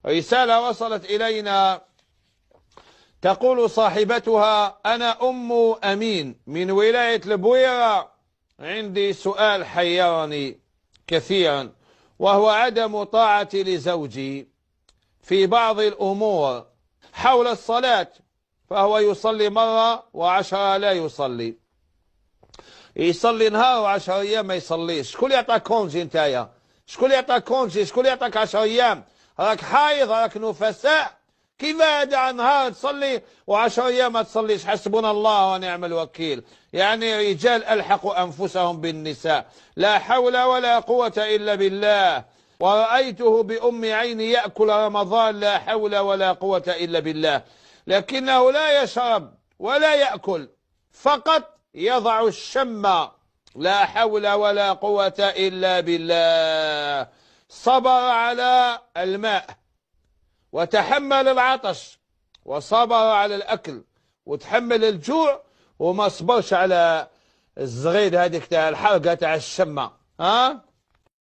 رسالة وصلت إلينا تقول صاحبتها: أنا أم أمين من ولاية البويرة، عندي سؤال حيرني كثيرا، وهو عدم طاعتي لزوجي في بعض الأمور حول الصلاة، فهو يصلي مرة و10 لا يصلي، يصلي نهار و10 أيام ما يصليش. شكون يعطاك كونجي نتايا؟ شكون يعطاك كونجي؟ شكون يعطاك 10 أيام؟ راك حايض، راك نفساء، كيف هذا نهار تصلي و10 أيام ما تصليش؟ حسبنا الله ونعم الوكيل. يعني رجال ألحقوا أنفسهم بالنساء، لا حول ولا قوة إلا بالله. ورأيته بأم عيني يأكل رمضان، لا حول ولا قوة إلا بالله، لكنه لا يشرب ولا يأكل، فقط يضع الشم، لا حول ولا قوة إلا بالله. صبر على الماء وتحمل العطش وصبر على الأكل وتحمل الجوع، وما صبرش على الزغيد هذيك تاع الحرقة تاع الشمة. ها